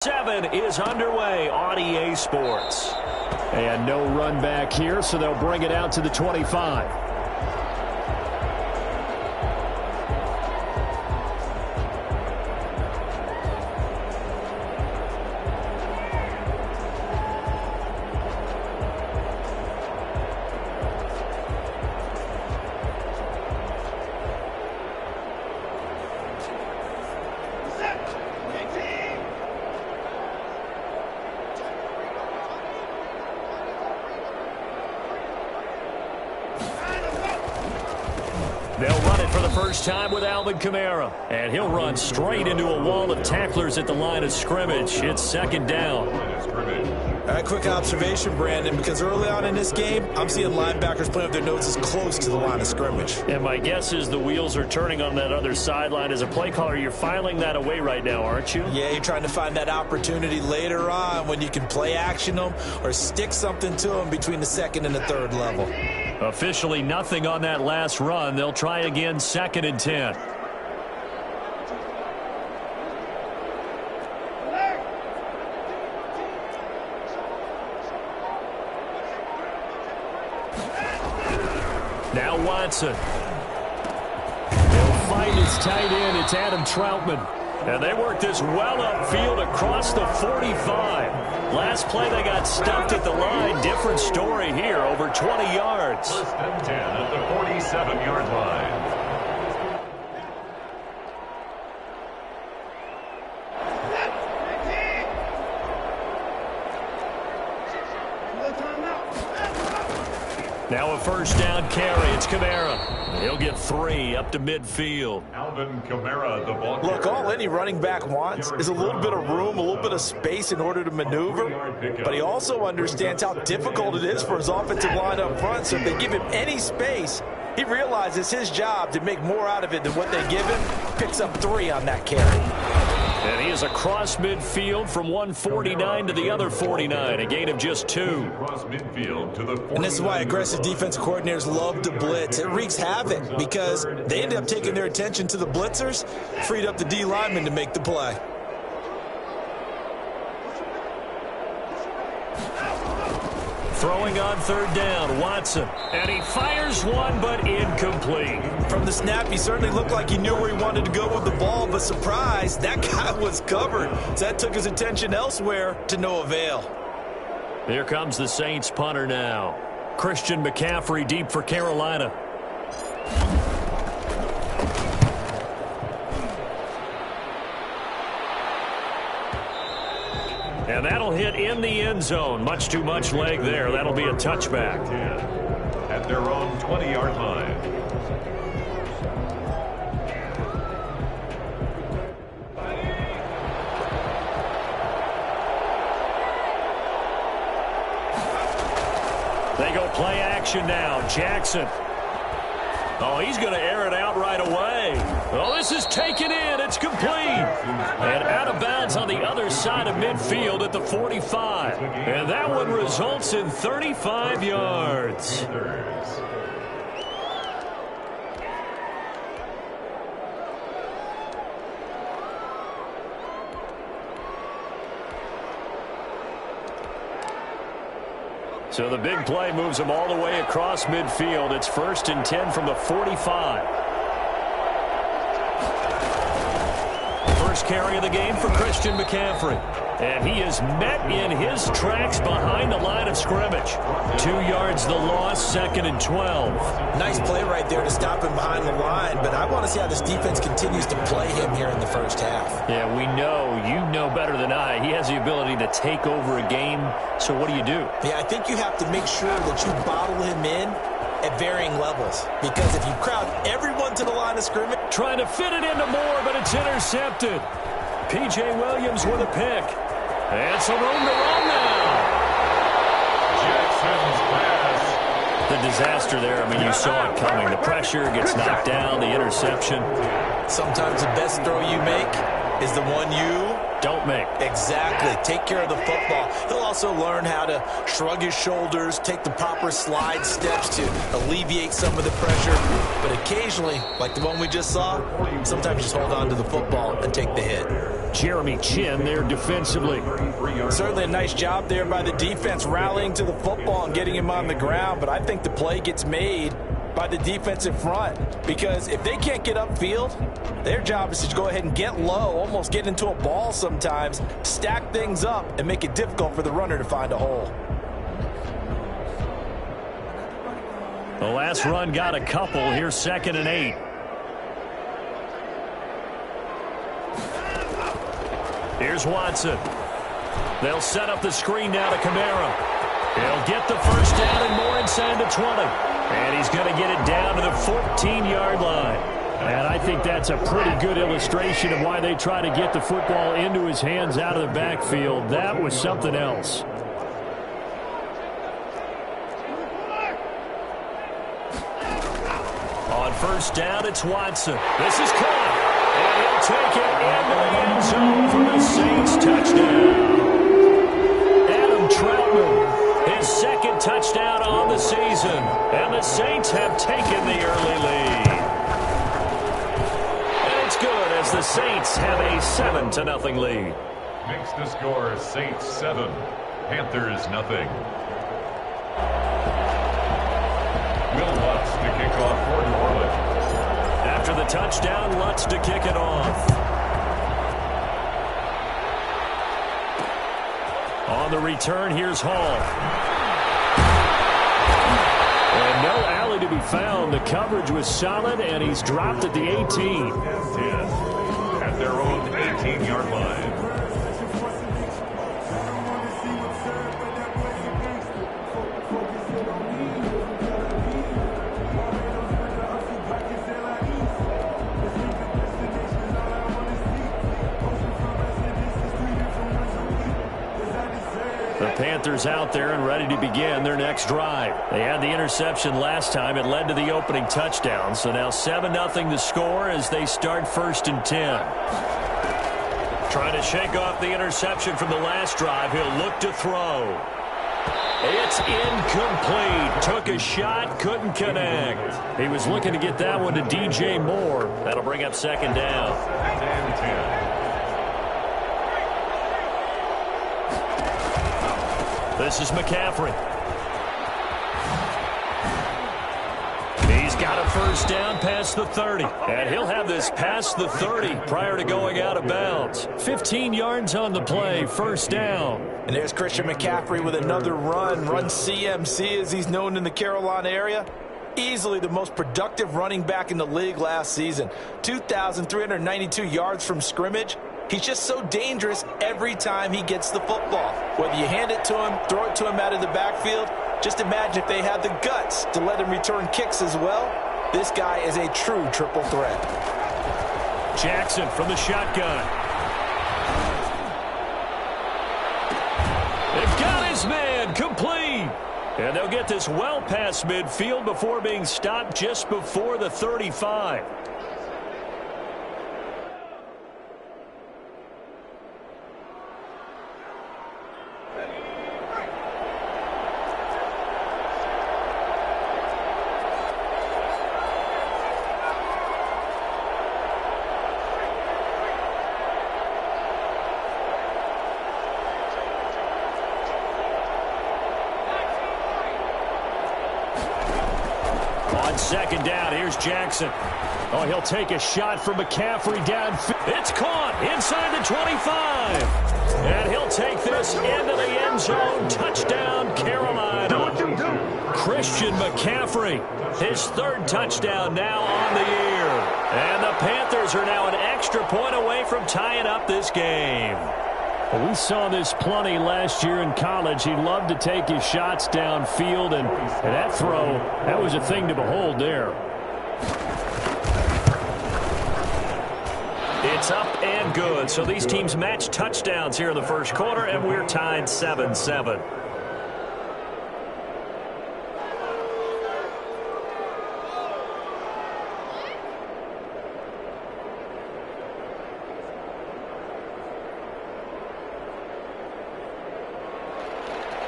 7 is underway on EA Sports. And no run back here, so they'll bring it out to the 25. They'll run it for the first time with Alvin Kamara. And he'll run straight into a wall of tacklers at the line of scrimmage. It's second down. All right, quick observation, Brandon, because early on in this game, I'm seeing linebackers playing with their noses close to the line of scrimmage. And my guess is the wheels are turning on that other sideline. As a play caller, you're filing that away right now, aren't you? Yeah, you're trying to find that opportunity later on when you can play action them or stick something to them between the second and the third level. Officially nothing on that last run. They'll try again, second and 10. Now Watson. He'll find his tight end. It's Adam Troutman. And they work this well upfield across the 45. Last play they got stuffed at the line. Different story here, over 20 yards. First and 10 at the 47-yard line. Now a first down carry. It's Kamara. He'll get 3 up to midfield. Alvin Kamara, the ball Look, carrier. all any running back wants is a little bit of room, a little bit of space in order to maneuver. But he also understands how difficult it is for his offensive line up front. So if they give him any space, he realizes his job to make more out of it than what they give him. Picks up 3 on that carry. And he is across midfield from 149 to the other 49, a gain of just 2. Across midfield to the 49. And this is why aggressive defensive coordinators love to blitz. It wreaks havoc because they end up taking their attention to the blitzers, freed up the D lineman to make the play. Throwing on third down, Watson. And he fires one, but incomplete. From the snap, he certainly looked like he knew where he wanted to go with the ball, but surprise, that guy was covered. So that took his attention elsewhere to no avail. Here comes the Saints punter now. Christian McCaffrey deep for Carolina. And that'll hit in the end zone. Much too much leg there. That'll be a touchback. At their own 20-yard line. They go play action now. Jackson. Oh, he's going to air it out right away. Oh, this is taken in. It's complete. And out of bounds on the other side of midfield at the 45. And that one results in 35 yards. So the big play moves them all the way across midfield. It's first and 10 from the 45. First carry of the game for Christian McCaffrey. And he is met in his tracks behind the line of scrimmage. 2 yards the loss, second and 12. Nice play right there to stop him behind the line, but I want to see how this defense continues to play him here in the first half. Yeah, we know, you know better than I, he has the ability to take over a game. So what do you do? Yeah, I think you have to make sure that you bottle him in at varying levels, because if you crowd everyone to the line of scrimmage. Trying to fit it into Moore, but it's intercepted. P.J. Williams with a pick. And some room to run now. Jackson's pass. The disaster there, I mean, you saw it coming. The pressure gets knocked down, the interception. Sometimes the best throw you make is the one you don't make. Exactly. Take care of the football. He'll also learn how to shrug his shoulders, take the proper slide steps to alleviate some of the pressure. But occasionally, like the one we just saw, sometimes just hold on to the football and take the hit. Jeremy Chinn there defensively. Certainly a nice job there by the defense rallying to the football and getting him on the ground, but I think the play gets made by the defensive front, because if they can't get upfield, their job is to go ahead and get low, almost get into a ball sometimes, stack things up, and make it difficult for the runner to find a hole. The last run got a couple. Here's 2nd and 8. Here's Watson. They'll set up the screen now to Kamara. He'll get the first down and more inside the 20. And he's going to get it down to the 14-yard line. And I think that's a pretty good illustration of why they try to get the football into his hands out of the backfield. That was something else. On first down, it's Watson. This is caught. And he'll take it into the end zone for the Saints touchdown. Adam Troutman, his 2nd touchdown on the season. And the Saints have taken the early lead. And it's good as the Saints have a 7-0 lead. Makes the score Saints 7, Panthers nothing. Will Lutz to kick off for New Orleans. After the touchdown, Lutz to kick it off. On the return, here's Hall. And no alley to be found. The coverage was solid, and he's dropped at the 18. 10 at their own 18-yard line. Panthers out there and ready to begin their next drive. They had the interception last time. It led to the opening touchdown. So now 7-0 the score as they start 1st and 10. Trying to shake off the interception from the last drive. He'll look to throw. It's incomplete. Took a shot, couldn't connect. He was looking to get that one to DJ Moore. That'll bring up 2nd down. And 10. This is McCaffrey. He's got a first down past the 30. And he'll have this past the 30 prior to going out of bounds. 15 yards on the play, 1st down. And there's Christian McCaffrey with another run CMC as he's known in the Carolina area. Easily the most productive running back in the league last season. 2,392 yards from scrimmage. He's just so dangerous every time he gets the football. Whether you hand it to him, throw it to him out of the backfield, just imagine if they had the guts to let him return kicks as well. This guy is a true triple threat. Jackson from the shotgun. They've got his man complete. And they'll get this well past midfield before being stopped just before the 35. On 2nd down, here's Jackson. Oh, he'll take a shot from McCaffrey down. It's caught inside the 25. And he'll take this into the end zone. Touchdown, Carolina. Christian McCaffrey, his 3rd touchdown now on the year. And the Panthers are now an extra point away from tying up this game. Well, we saw this plenty last year in college. He loved to take his shots downfield, and that throw, that was a thing to behold there. It's up and good. So these teams match touchdowns here in the 1st quarter, and we're tied 7-7.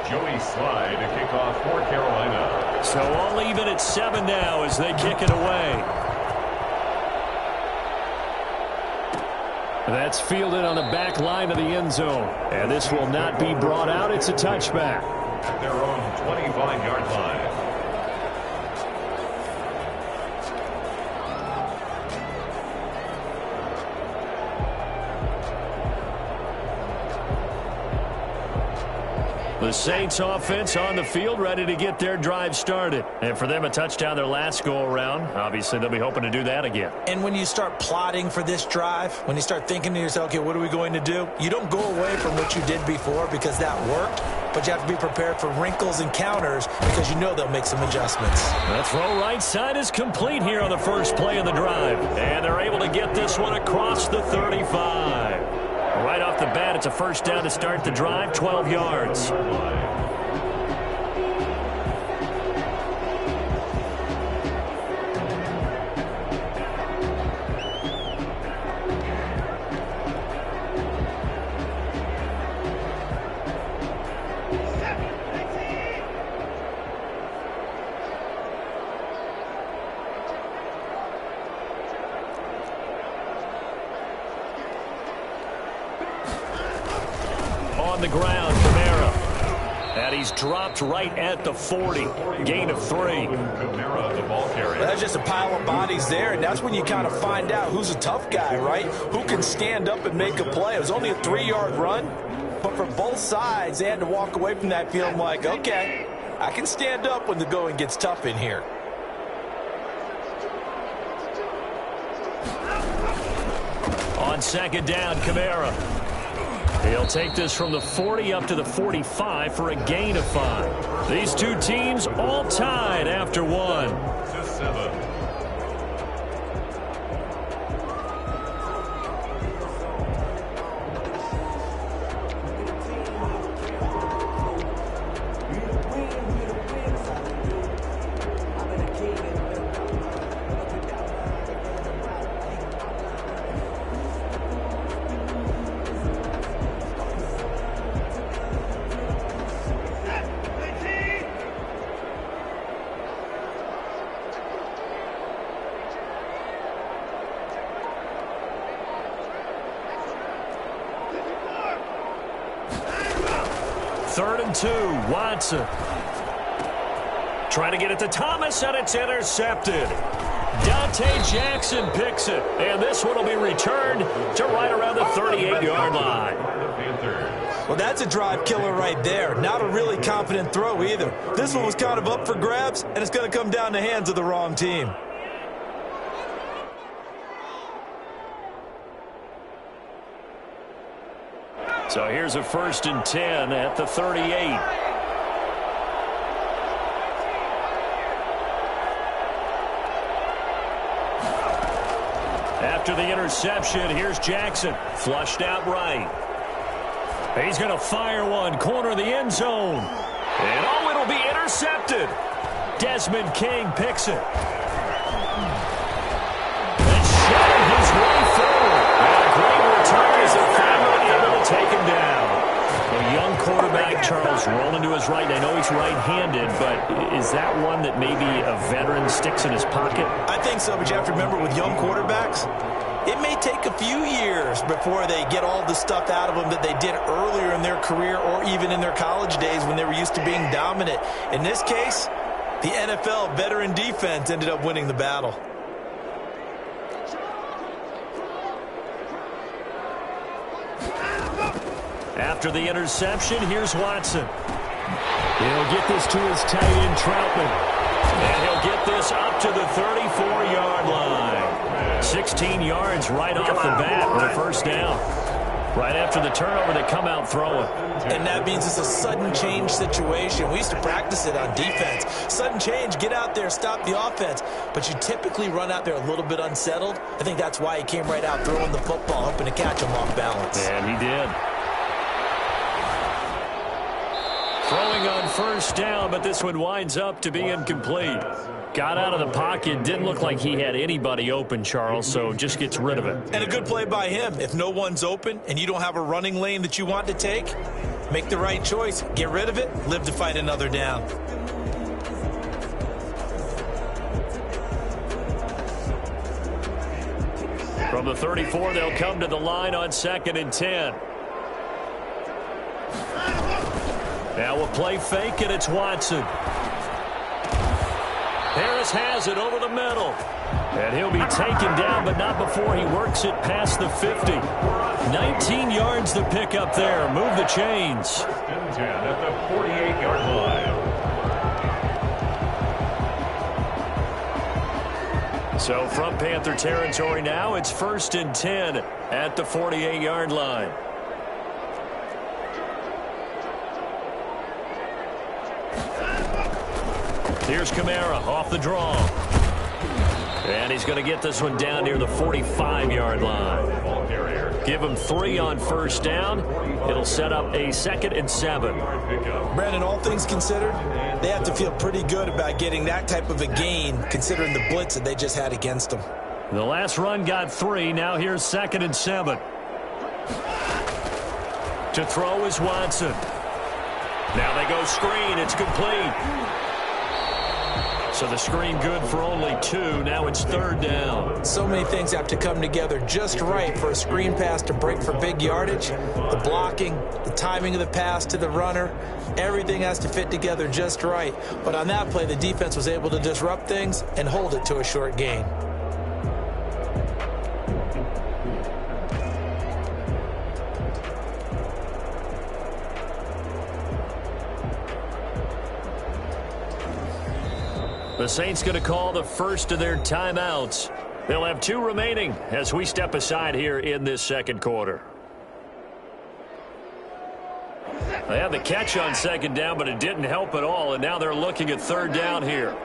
Joey Slye to kick off for Carolina. So all even at 7 now as they kick it away. That's fielded on the back line of the end zone. And this will not be brought out. It's a touchback. At their own 25-yard line. The Saints offense on the field, ready to get their drive started. And for them, a touchdown their last go-around. Obviously, they'll be hoping to do that again. And when you start plotting for this drive, when you start thinking to yourself, okay, what are we going to do? You don't go away from what you did before because that worked, but you have to be prepared for wrinkles and counters because you know they'll make some adjustments. The throw right side is complete here on the first play of the drive. And they're able to get this one across the 35. Right off the bat, it's a first down to start the drive, 12 yards. On the ground, Kamara. And he's dropped right at the 40. Gain of 3. Kamara, the ball carrier. That's just a pile of bodies there, and that's when you kind of find out who's a tough guy, right? Who can stand up and make a play. It was only a 3-yard run, but for both sides, they had to walk away from that feeling like, okay, I can stand up when the going gets tough in here. On second down, Kamara. He'll take this from the 40 up to the 45 for a gain of 5. These two teams all tied after 1. To 7. Third and 2, Watson. Trying to get it to Thomas, and it's intercepted. Dante Jackson picks it, and this one will be returned to right around the 38-yard line. Well, that's a drive killer right there. Not a really confident throw either. This one was kind of up for grabs, and it's going to come down the hands of the wrong team. So here's a first and 10 at the 38. After the interception, here's Jackson. Flushed out right. He's going to fire one, corner of the end zone. And oh, it'll be intercepted. Desmond King picks it. And shoving his way forward. And a great return as the family able to take him down. A young quarterback, Charles, rolling to his right. I know he's right-handed, but is that one that maybe a veteran sticks in his pocket? I think so, but you have to remember with young quarterbacks, it may take a few years before they get all the stuff out of them that they did earlier in their career or even in their college days when they were used to being dominant. In this case, the NFL veteran defense ended up winning the battle. After the interception, here's Watson. He'll get this to his tight end, Troutman. And he'll get this up to the 34-yard line. 16 yards right off the bat with a first down. Right after the turnover, they come out throwing. And that means it's a sudden change situation. We used to practice it on defense. Sudden change, get out there, stop the offense. But you typically run out there a little bit unsettled. I think that's why he came right out throwing the football, hoping to catch him off balance. And he did. Throwing on first down, but this one winds up to be incomplete. Got out of the pocket, didn't look like he had anybody open, Charles, so just gets rid of it. And a good play by him. If no one's open and you don't have a running lane that you want to take, make the right choice. Get rid of it, live to fight another down. From the 34, they'll come to the line on 2nd and 10. Now we'll play fake, and it's Watson. Harris has it over the middle. And he'll be taken down, but not before he works it past the 50. 19 yards to pick up there. Move the chains. 10 at the 48-yard line. So from Panther territory now, it's 1st and 10 at the 48-yard line. Here's Kamara off the draw. And he's going to get this one down near the 45-yard line. Give him 3 on 1st down. It'll set up a 2nd and 7. Brandon, all things considered, they have to feel pretty good about getting that type of a gain, considering the blitz that they just had against them. The last run got 3. Now here's 2nd and 7. To throw is Watson. Now they go screen. It's complete. So the screen good for only 2. Now it's 3rd down. So many things have to come together just right for a screen pass to break for big yardage. The blocking, the timing of the pass to the runner, everything has to fit together just right. But on that play, the defense was able to disrupt things and hold it to a short gain. The Saints going to call the first of their timeouts. They'll have 2 remaining as we step aside here in this 2nd quarter. They had the catch on 2nd down, but it didn't help at all, and now they're looking at 3rd down here.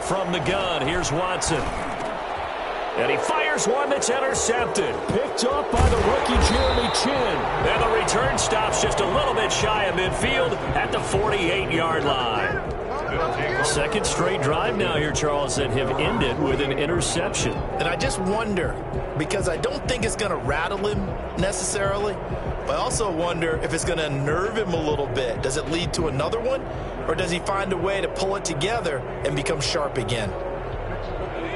From the gun, here's Watson. And he fires one that's intercepted. Picked up by the rookie Jeremy Chinn. And the return stops just a little bit shy of midfield at the 48-yard line. 2nd straight drive now here, Charles, that have ended with an interception. And I just wonder, because I don't think it's going to rattle him necessarily, but I also wonder if it's going to unnerve him a little bit. Does it lead to another one, or does he find a way to pull it together and become sharp again?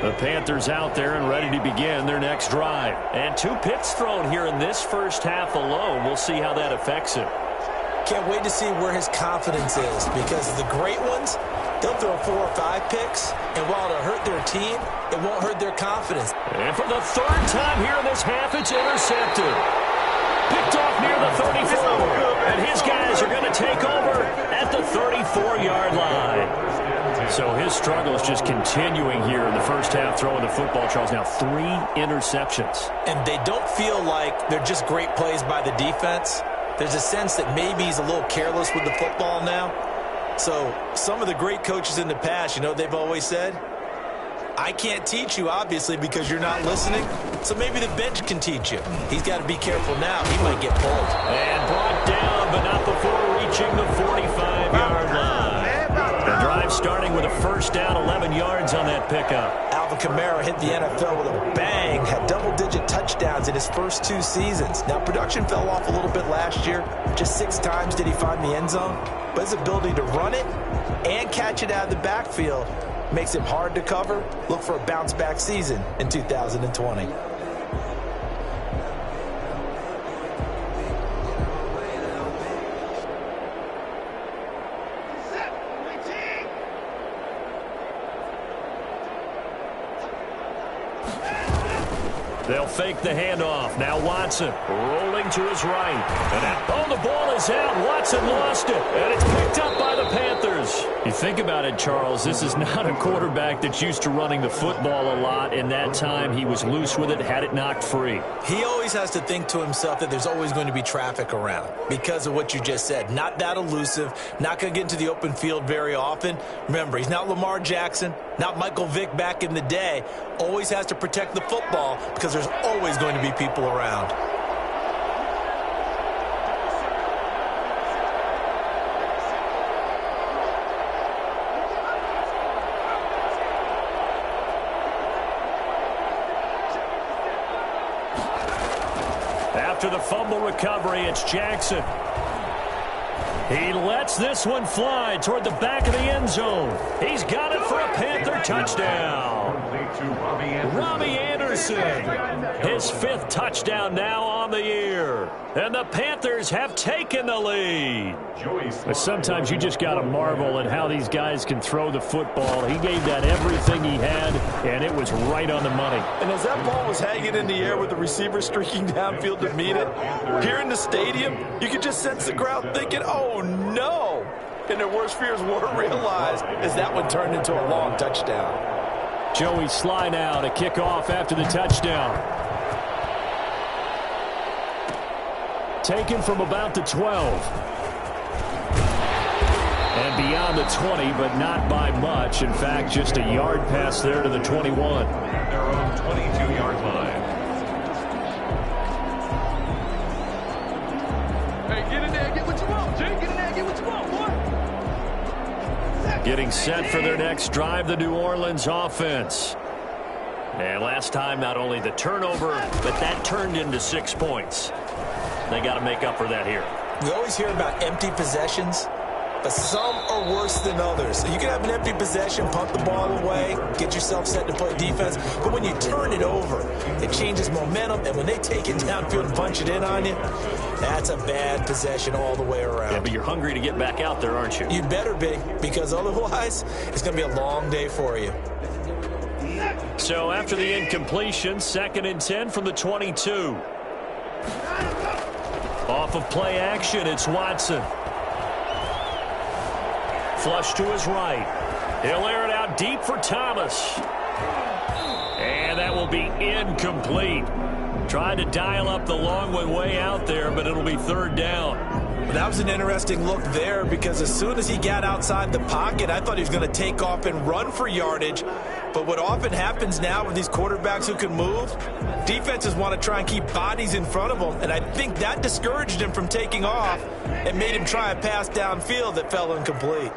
The Panthers out there and ready to begin their next drive. And 2 picks thrown here in this first half alone. We'll see how that affects him. Can't wait to see where his confidence is, because the great ones, they'll throw 4 or 5 picks, and while it'll hurt their team, it won't hurt their confidence. And for the 3rd time here in this half, it's intercepted. Picked off near the 34. And his guys are going to take over at the 34-yard line. So his struggle is just continuing here in the first half, throwing the football, Charles. Now 3 interceptions. And they don't feel like they're just great plays by the defense. There's a sense that maybe he's a little careless with the football now. So some of the great coaches in the past, you know, they've always said, I can't teach you, obviously, because you're not listening. So maybe the bench can teach you. He's got to be careful now. He might get pulled. And brought down, but not before reaching the 45-yard line. The drive starting with a 1st down, 11 yards on that pickup. Alvin Kamara hit the NFL with a bang, had double-digit touchdowns in his first 2 seasons. Now, production fell off a little bit last year. Just 6 times did he find the end zone. But his ability to run it and catch it out of the backfield makes him hard to cover. Look for a bounce-back season in 2020. They'll fake the handoff. Now Watson rolling to his right. And the ball is out. Watson lost it. And it's picked up by the Panthers. You think about it, Charles, this is not a quarterback that's used to running the football a lot. In that time, he was loose with it, had it knocked free. He always has to think to himself that there's always going to be traffic around because of what you just said. Not that elusive, not going to get into the open field very often. Remember, he's not Lamar Jackson, not Michael Vick back in the day. Always has to protect the football because there's always going to be people around. After the fumble recovery, it's Jackson. He lets this one fly toward the back of the end zone. He's got it for a Panther touchdown. Robbie Anderson Jefferson. His 5th touchdown now on the year. And the Panthers have taken the lead. But sometimes you just got to marvel at how these guys can throw the football. He gave that everything he had, and it was right on the money. And as that ball was hanging in the air with the receiver streaking downfield to meet it, here in the stadium, you could just sense the crowd thinking, oh, no. And their worst fears were realized as that one turned into a long touchdown. Joey Slye now to kick off after the touchdown. Taken from about the 12. And beyond the 20, but not by much. In fact, just a yard pass there to the 21. At their own 22-yard line. Hey, get in there, get what you want, Jay. Get in there, get what you want, boy. Getting set for their next drive, the New Orleans offense. And last time, not only the turnover, but that turned into 6 points. They got to make up for that here. We always hear about empty possessions, but some are worse than others. So you can have an empty possession, punt the ball away, get yourself set to play defense, but when you turn it over, it changes momentum, and when they take it downfield and punch it in on you, that's a bad possession all the way around. Yeah, but you're hungry to get back out there, aren't you? You better be, because otherwise, it's going to be a long day for you. So after the incompletion, 2nd and 10 from the 22. Off of play action, it's Watson. Flush to his right. He'll air it out deep for Thomas. And that will be incomplete. Tried to dial up the long one way out there, but it'll be 3rd down. That was an interesting look there because as soon as he got outside the pocket, I thought he was going to take off and run for yardage. But what often happens now with these quarterbacks who can move, defenses want to try and keep bodies in front of them. And I think that discouraged him from taking off and made him try a pass downfield that fell incomplete.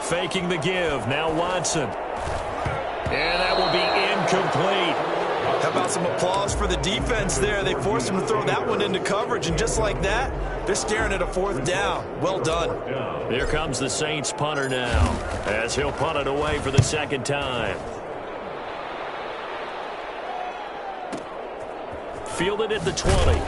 Faking the give. Now Watson. And that will be incomplete. How about some applause for the defense there? They forced him to throw that one into coverage, and just like that, they're staring at a 4th down. Well done. Here comes the Saints punter now, as he'll punt it away for the 2nd time. Fielded at the 20.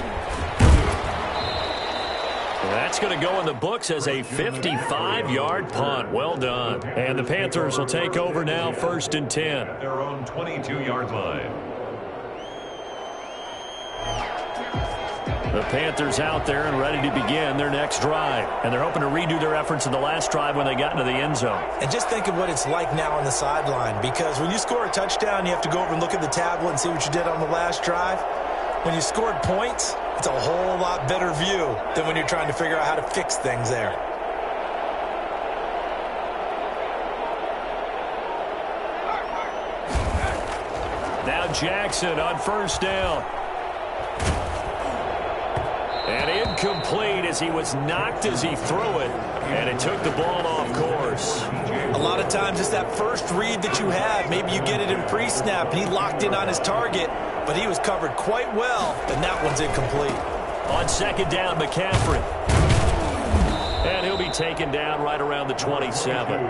That's going to go in the books as a 55-yard punt. Well done. And the Panthers will take over now, 1st and 10. At their own 22-yard line. The Panthers out there and ready to begin their next drive. And they're hoping to redo their efforts in the last drive when they got into the end zone. And just think of what it's like now on the sideline, because when you score a touchdown, you have to go over and look at the tablet and see what you did on the last drive. When you scored points, it's a whole lot better view than when you're trying to figure out how to fix things there. Now Jackson on 1st down. And incomplete as he was knocked as he threw it. And it took the ball off course. A lot of times it's that first read that you have. Maybe you get it in pre-snap and he locked in on his target, but he was covered quite well, and that one's incomplete. On 2nd down, McCaffrey. And he'll be taken down right around the 27.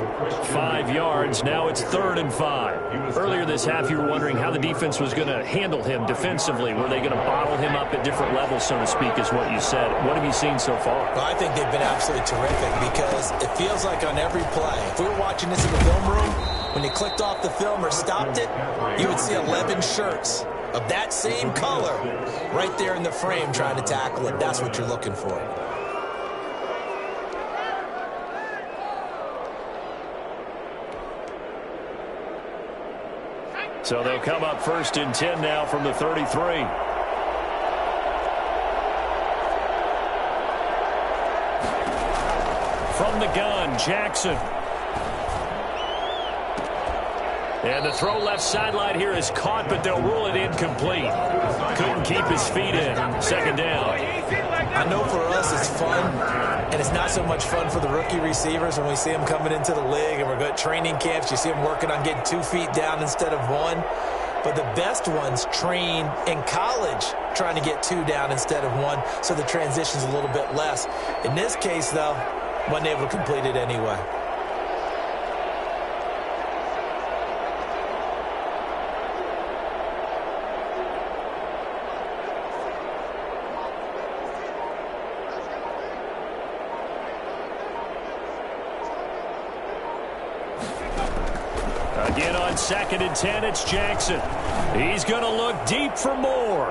5 yards. Now it's 3rd and 5. Earlier this half, you were wondering how the defense was going to handle him defensively. Were they going to bottle him up at different levels, so to speak, is what you said. What have you seen so far? Well, I think they've been absolutely terrific because it feels like on every play, if we were watching this in the film room, when you clicked off the film or stopped it, you would see 11 shirts of that same color right there in the frame trying to tackle it. That's what you're looking for. So they'll come up 1st and 10 now from the 33. From the gun, Jackson. And the throw left sideline here is caught, but they'll rule it incomplete. Couldn't keep his feet in. 2nd down. I know for us it's fun, and it's not so much fun for the rookie receivers when we see them coming into the league and we're going to training camps. You see them working on getting 2 feet down instead of 1. But the best ones train in college trying to get 2 down instead of 1, so the transition's a little bit less. In this case, though, wasn't able to complete it anyway. on 2nd and 10, it's Jackson. He's going to look deep for more.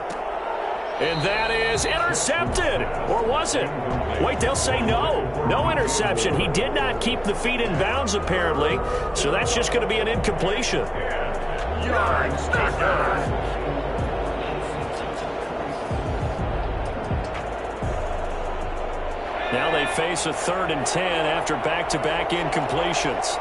And that is intercepted. Or was it? Wait, they'll say no. No interception. He did not keep the feet in bounds, apparently. So that's just going to be an incompletion. Yards taker. Now they face a 3rd and 10 after back-to-back incompletions.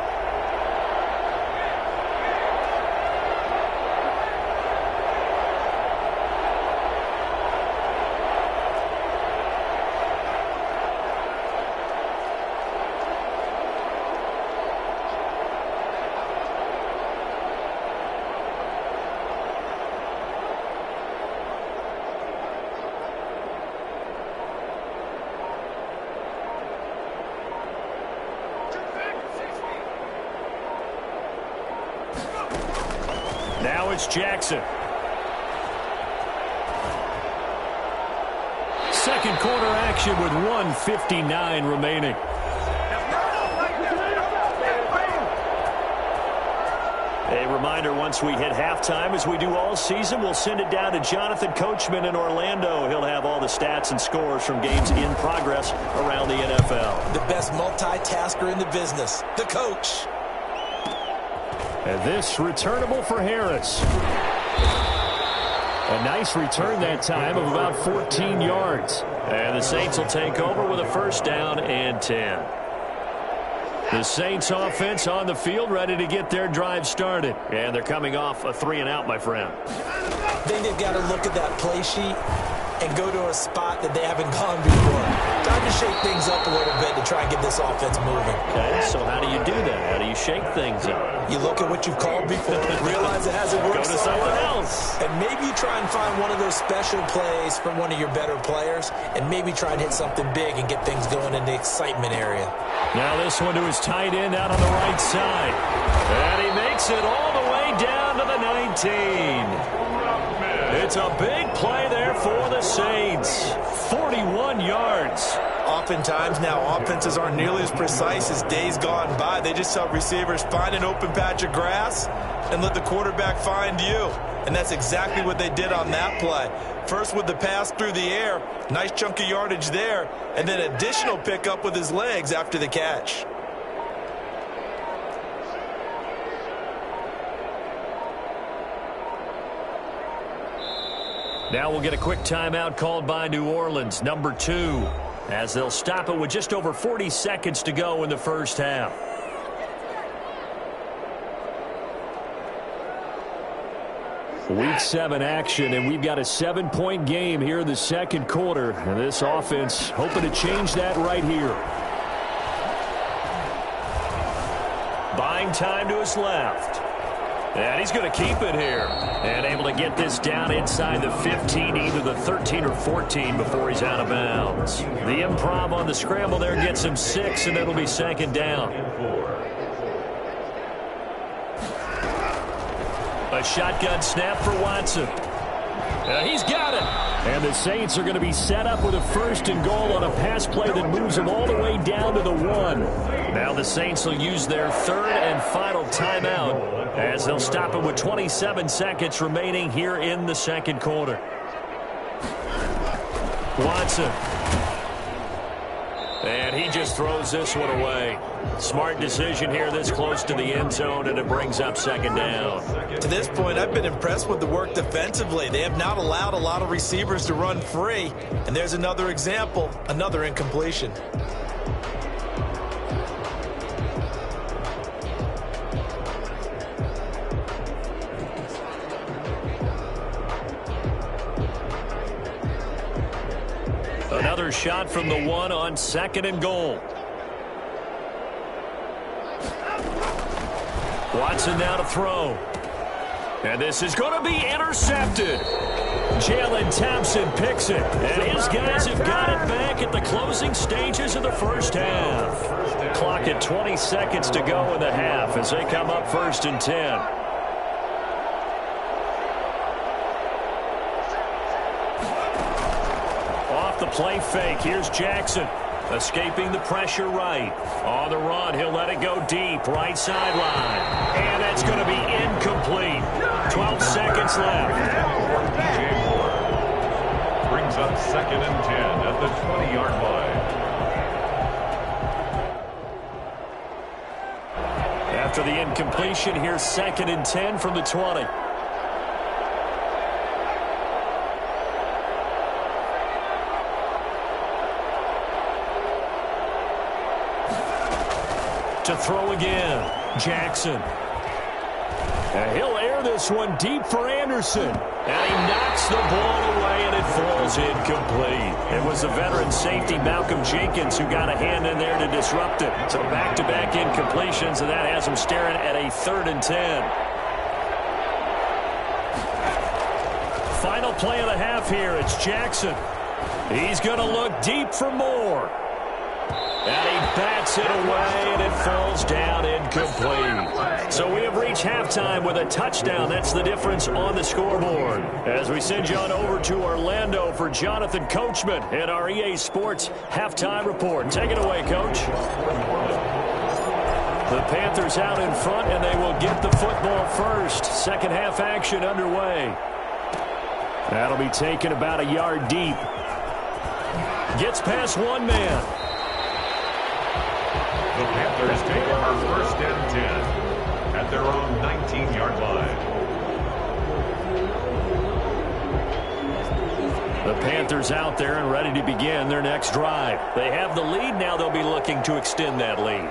Now it's Jackson. Second quarter action with 1:59 remaining. A reminder, once we hit halftime, as we do all season, we'll send it down to Jonathan Coachman in Orlando. He'll have all the stats and scores from games in progress around the NFL. The best multitasker in the business, the coach. And this returnable for Harris. A nice return that time of about 14 yards. And the Saints will take over with a 1st down and 10. The Saints offense on the field, ready to get their drive started. And they're coming off a 3-and-out, my friend. I think they've got to look at that play sheet and go to a spot that they haven't gone before. Time to shake things up a little bit to try and get this offense moving. Okay, so how do you do that? How do you shake things up? You look at what you've called before, realize it hasn't worked Go to so something well, else. and maybe you try and find one of those special plays from one of your better players, and maybe try and hit something big and get things going in the excitement area. Now this one to his tight end out on the right side. And he makes it all the way down to the 19. It's a big play there for the Saints. 41 yards. Oftentimes now offenses aren't nearly as precise as days gone by. They just help receivers find an open patch of grass and let the quarterback find you. And that's exactly what they did on that play. First with the pass through the air, nice chunk of yardage there, and then additional pickup with his legs after the catch. Now we'll get a quick timeout called by New Orleans, number 2, as they'll stop it with just over 40 seconds to go in the first half. Week 7 action, and we've got a 7-point game here in the second quarter. And this offense hoping to change that right here. Buying time to his left. And he's going to keep it here. And able to get this down inside the 15, either the 13 or 14 before he's out of bounds. The improv on the scramble there gets him 6, and it'll be 2nd down. A shotgun snap for Watson. He's got it. And the Saints are going to be set up with a 1st and goal on a pass play that moves them all the way down to the 1. Now the Saints will use their 3rd and final timeout as they'll stop it with 27 seconds remaining here in the second quarter. Watson. And he just throws this one away. Smart decision here this close to the end zone, and it brings up 2nd down. To this point, I've been impressed with the work defensively. They have not allowed a lot of receivers to run free. And there's another example, another incompletion. Another shot from the 1 on 2nd and goal. Watson now to throw. And this is going to be intercepted. Jalen Thompson picks it. And his guys have got it back at the closing stages of the first half. Clock at 20 seconds to go in the half as they come up 1st and 10. The play fake. Here's Jackson. Escaping the pressure right. On the run, he'll let it go deep. Right sideline. And that's going to be incomplete. 12 seconds left. DJ Moore brings up 2nd and 10 at the 20-yard line. After the incompletion, here's 2nd and 10 from the 20. To throw again, Jackson. And he'll air this one deep for Anderson. And he knocks the ball away, and it falls incomplete. It was the veteran safety, Malcolm Jenkins, who got a hand in there to disrupt it. So back-to-back incompletions, and that has him staring at a 3rd and 10. Final play of the half here. It's Jackson. He's going to look deep for Moore. And he bats it away, and it falls down incomplete. So we have reached halftime with a touchdown. That's the difference on the scoreboard. As we send you on over to Orlando for Jonathan Coachman in our EA Sports Halftime Report. Take it away, Coach. The Panthers out in front, and they will get the football first. Second half action underway. That'll be taken about a yard deep. Gets past one man. The Panthers take over 1st and 10 at their own 19-yard line. The Panthers out there and ready to begin their next drive. They have the lead. Now they'll be looking to extend that lead.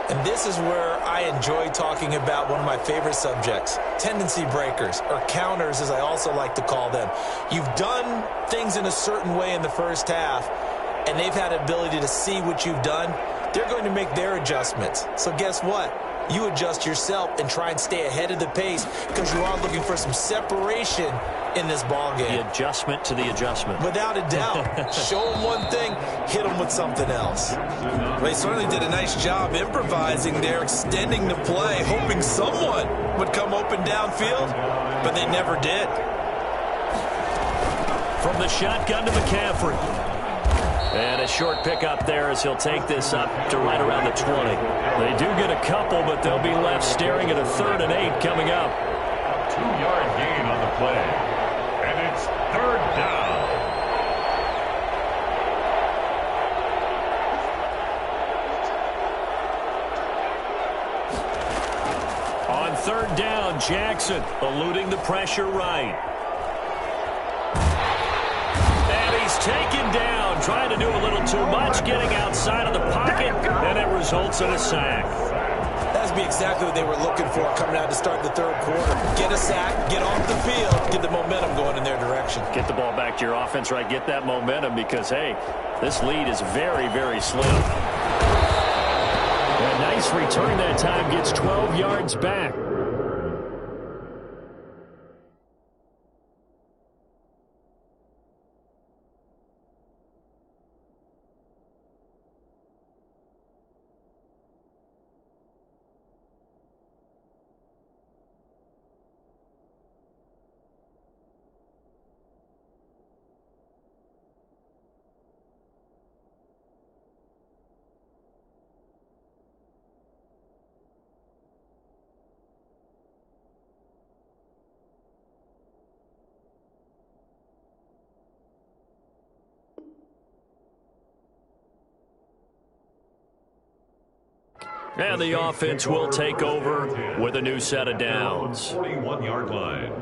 And this is where I enjoy talking about one of my favorite subjects, tendency breakers, or counters as I also like to call them. You've done things in a certain way in the first half, and they've had an ability to see what you've done. They're going to make their adjustments. So guess what? You adjust yourself and try and stay ahead of the pace because you are looking for some separation in this ball game. The adjustment to the adjustment. Without a doubt. Show them one thing, hit them with something else. They certainly did a nice job improvising there, extending the play, hoping someone would come open downfield, but they never did. From the shotgun to McCaffrey. And a short pickup there as he'll take this up to right around the 20. They do get a couple, but they'll be left staring at a 3rd and 8 coming up. 2-yard gain on the play. And it's 3rd down. On 3rd down, Jackson eluding the pressure right. And he's taken down, trying to do a little too much, getting outside of the pocket, and it results in a sack. That'd be exactly what they were looking for coming out to start the 3rd quarter. Get a sack, get off the field, get the momentum going in their direction. Get the ball back to your offense, right? Get that momentum because, hey, this lead is very, very slim. A nice return that time, gets 12 yards back. And the offense will take over with a new set of downs. 41-yard line.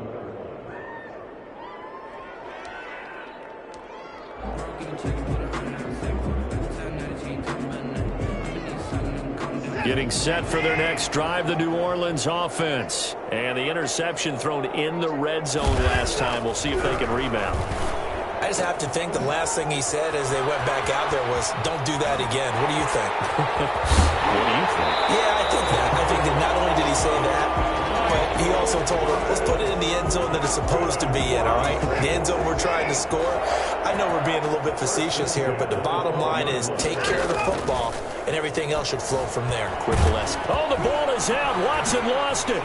Getting set for their next drive, the New Orleans offense. And the interception thrown in the red zone last time. We'll see if they can rebound. I just have to think the last thing he said as they went back out there was, don't do that again. What do you think? What do you think? Yeah, I think that. I think that not only did he say that, but he also told them, let's put it in the end zone that it's supposed to be in, all right? The end zone we're trying to score. I know we're being a little bit facetious here, but the bottom line is take care of the football, and everything else should flow from there. Whipple-esque. Oh, the ball is out. Watson lost it.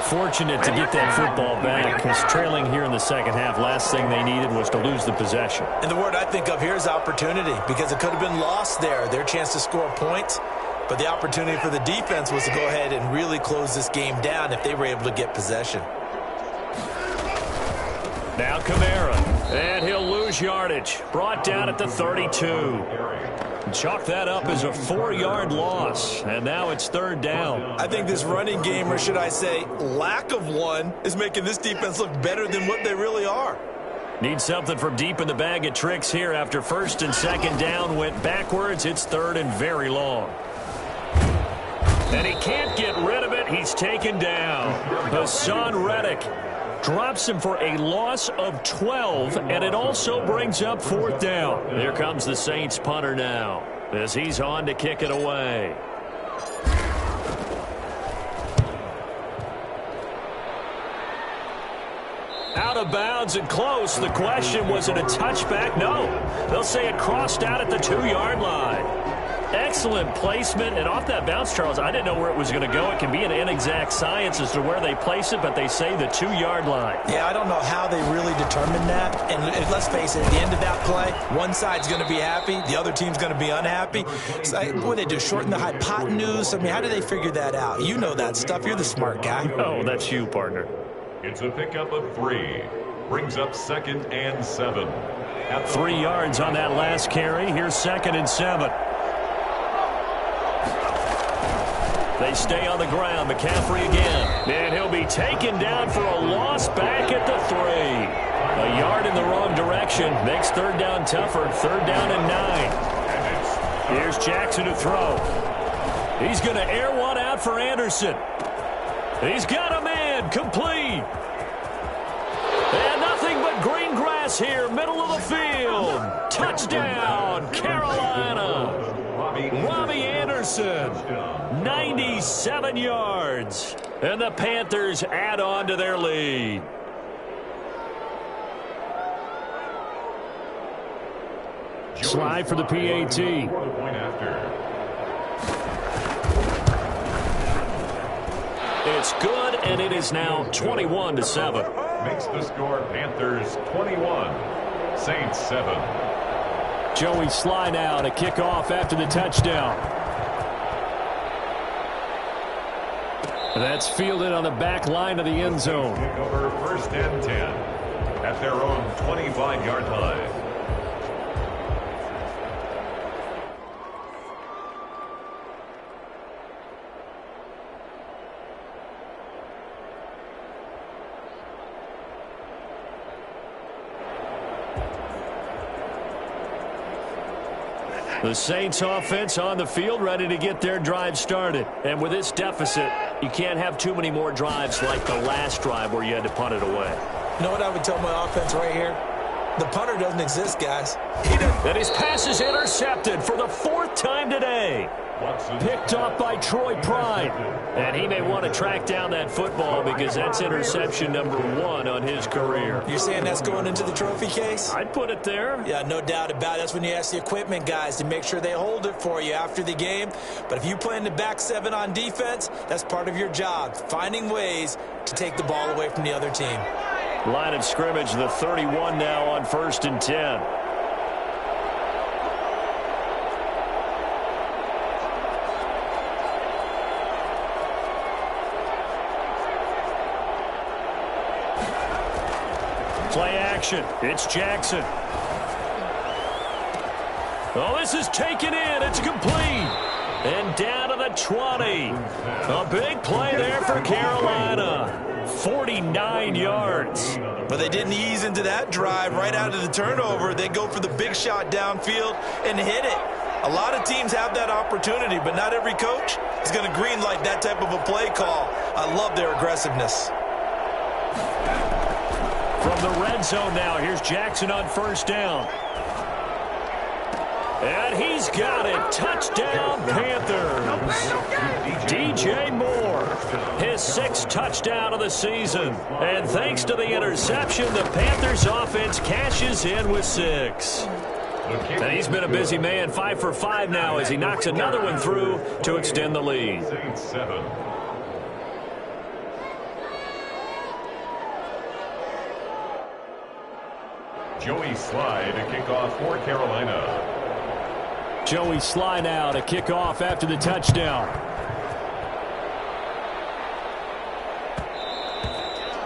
fortunate to get that football back because trailing here in the second half, last thing they needed was to lose the possession. And the word I think of here is opportunity, because it could have been lost there, their chance to score points. But the opportunity for the defense was to go ahead and really close this game down if they were able to get possession. Now Kamara, and he'll lose yardage. Brought down at the 32. Chalk that up as a 4-yard loss, and now it's third down. I think this running game, or should I say lack of one, is making this defense look better than what they really are. Need something from deep in the bag of tricks here after first and second down went backwards. It's third and very long. And he can't get rid of it. He's taken down. Hassan Reddick drops him for a loss of 12, and it also brings up fourth down. Here comes the Saints punter now as he's on to kick it away. Out of bounds and close. The question, was it a touchback? No. They'll say it crossed out at the 2-yard line. Excellent placement, and off that bounce, Charles, I didn't know where it was going to go. It can be an inexact science as to where they place it, but they say the 2-yard line. Yeah, I don't know how they really determined that. And let's face it, at the end of that play, one side's going to be happy, the other team's going to be unhappy. So, what do they do, shorten the hypotenuse? I mean, how do they figure that out? You know that stuff. You're the smart guy. Oh, that's you, partner. It's a pickup of 3. Brings up 2nd and 7. 3 yards on that last carry. Here's 2nd and 7. They stay on the ground. McCaffrey again. And he'll be taken down for a loss back at the 3. A yard in the wrong direction. Makes third down tougher. 3rd down and 9. Here's Jackson to throw. He's going to air one out for Anderson. He's got a man. Complete. And nothing but green grass here. Middle of the field. Touchdown, Carolina. Robbie Anderson. 97 yards. And the Panthers add on to their lead. Slide for the PAT. It's good, and it is now 21-7. Makes the score Panthers 21, Saints 7. Joey Sly now to kick off after the touchdown. That's fielded on the back line of the end zone. Kick over 1st and 10 at their own 25-yard line. The Saints offense on the field, ready to get their drive started. And with this deficit, you can't have too many more drives like the last drive where you had to punt it away. You know what I would tell my offense right here? The punter doesn't exist, guys. And his pass is intercepted for the 4th time today. Picked off by Troy Pride. And he may want to track down that football because that's interception number 1 on his career. You're saying that's going into the trophy case? I'd put it there. Yeah, no doubt about it. That's when you ask the equipment guys to make sure they hold it for you after the game. But if you play in the back 7 on defense, that's part of your job, finding ways to take the ball away from the other team. Line of scrimmage, the 31 now on 1st and 10. Play action. It's Jackson. Oh, this is taken in. It's complete. And down to the 20. A big play there for Carolina. 49 yards. But they didn't ease into that drive right out of the turnover. They go for the big shot downfield and hit it. A lot of teams have that opportunity, but not every coach is going to greenlight that type of a play call. I love their aggressiveness. From the red zone now, here's Jackson on 1st down. And he's got it. Touchdown, Panthers. DJ Moore, his 6th touchdown of the season. And thanks to the interception, the Panthers offense cashes in with 6. And he's been a busy man, 5 for 5 now as he knocks another one through to extend the lead. Joey Slye to kick off for Carolina. Joey Slye now to kick off after the touchdown.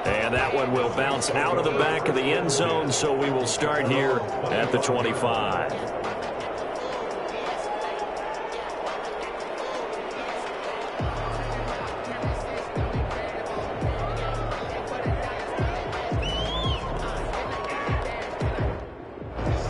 And that one will bounce out of the back of the end zone, so we will start here at the 25.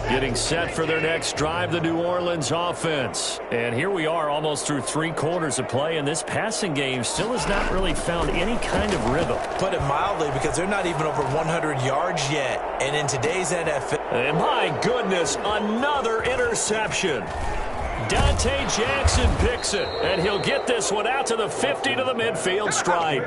Getting set for their next drive, the New Orleans offense. And here we are almost through 3 quarters of play, and this passing game still has not really found any kind of rhythm. Put it mildly, because they're not even over 100 yards yet. And in today's NFL... And my goodness, another interception. Dante Jackson picks it, and he'll get this one out to the 50 to the midfield stripe.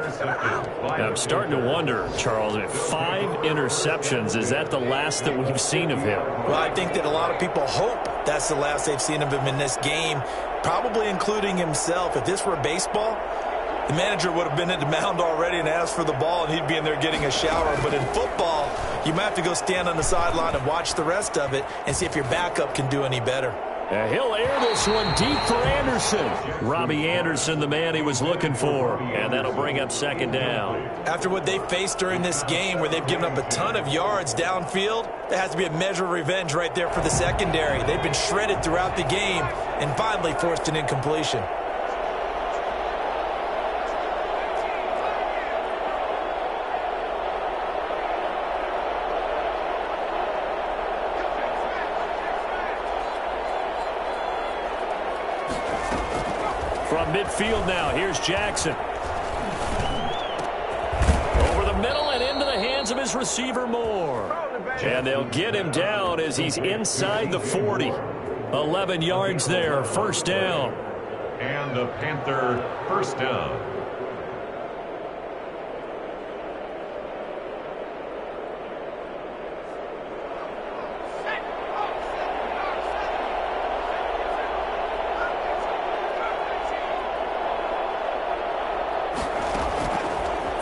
I'm starting to wonder, Charles, if 5 interceptions, is that the last that we've seen of him? Well, I think that a lot of people hope that's the last they've seen of him in this game, probably including himself. If this were baseball, the manager would have been at the mound already and asked for the ball, and he'd be in there getting a shower. But in football, you might have to go stand on the sideline and watch the rest of it and see if your backup can do any better. He'll air this one deep for Anderson. Robbie Anderson, the man he was looking for. And that'll bring up second down. After what they faced during this game, where they've given up a ton of yards downfield, there has to be a measure of revenge right there for the secondary. They've been shredded throughout the game and finally forced an incompletion. From midfield now, here's Jackson. Over the middle and into the hands of his receiver, Moore. And they'll get him down as he's inside the 40. 11 yards there, first down. And the Panther first down.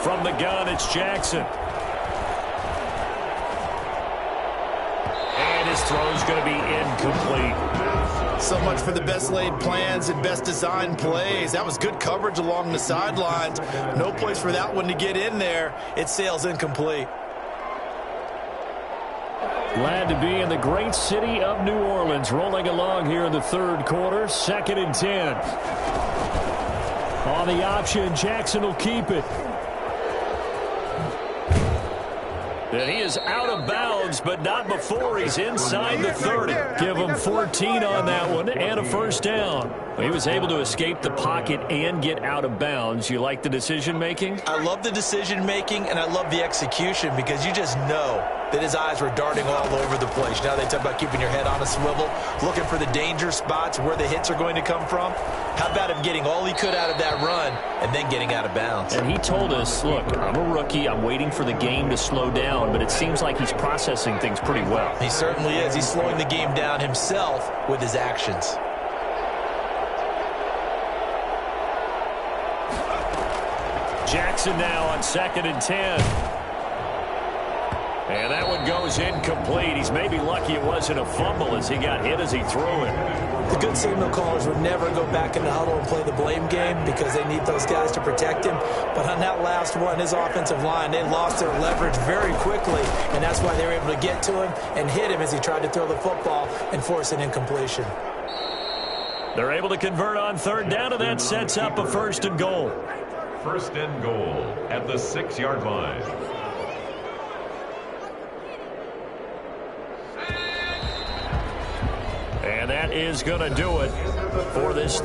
From the gun, it's Jackson. And his throw's going to be incomplete. So much for the best laid plans and best designed plays. That was good coverage along the sidelines. No place for that one to get in there. It sails incomplete. Glad to be in the great city of New Orleans, rolling along here in the 3rd quarter. 2nd and 10. On the option, Jackson will keep it. And he is out of bounds, but not before he's inside the 30. Give him 14 on that one and a first down. He was able to escape the pocket and get out of bounds. You like the decision-making? I love the decision-making, and I love the execution, because you just know that his eyes were darting all over the place. Now they talk about keeping your head on a swivel, looking for the danger spots where the hits are going to come from. How about him getting all he could out of that run and then getting out of bounds? And he told us, look, I'm a rookie. I'm waiting for the game to slow down, but it seems like he's processing things pretty well. He certainly is. He's slowing the game down himself with his actions. Jackson now on 2nd and 10. And that one goes incomplete. He's maybe lucky it wasn't a fumble as he got hit as he threw it. The good signal callers would never go back in the huddle and play the blame game, because they need those guys to protect him. But on that last one, his offensive line, they lost their leverage very quickly, and that's why they were able to get to him and hit him as he tried to throw the football and force an incompletion. They're able to convert on 3rd down, and that sets up a 1st and goal. 1st and goal at the 6-yard line. And that is going to do it for this